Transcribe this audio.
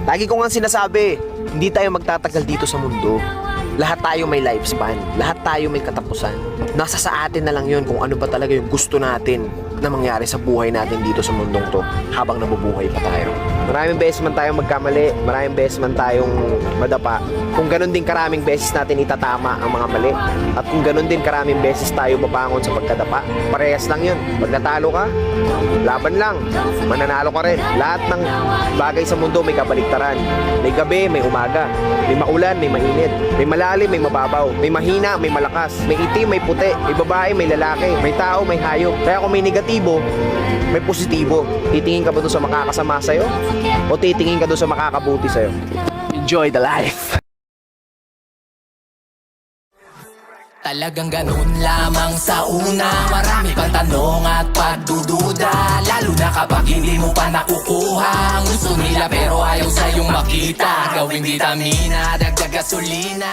Lagi ko nga sinasabi, hindi tayo magtatagal dito sa mundo. Lahat tayo may lifespan, lahat tayo may katapusan. Nasa sa atin na lang yun kung ano ba talaga yung gusto natin na mangyari sa buhay natin dito sa mundong to habang nabubuhay pa tayo. Maraming beses man tayong magkamali, maraming beses man tayong madapa. Kung ganun din karaming beses natin itatama ang mga mali, at kung ganun din karaming beses tayo babangon sa pagkadapa, parehas lang yun. Pag natalo ka, laban lang, mananalo ka rin. Lahat ng bagay sa mundo may kabaliktaran. May gabi, may umaga, may maulan, may mainit, may malalim, may mababaw, may mahina, may malakas, may itim, may puti, may babae, may lalaki, may tao, may hayop. Kaya kung may negatibo, may positibo. Titingin ka ba doon sa makakasama sa'yo? O titingin ka doon sa makakabuti sa'yo? Enjoy the life! Talagang ganun lamang sa una. Marami pang tanong at pagdududa, lalo na kapag hindi mo pa nakukuha ang gusto nila pero ayaw sa'yong makita. Gawing vitamina, dagdag gasolina.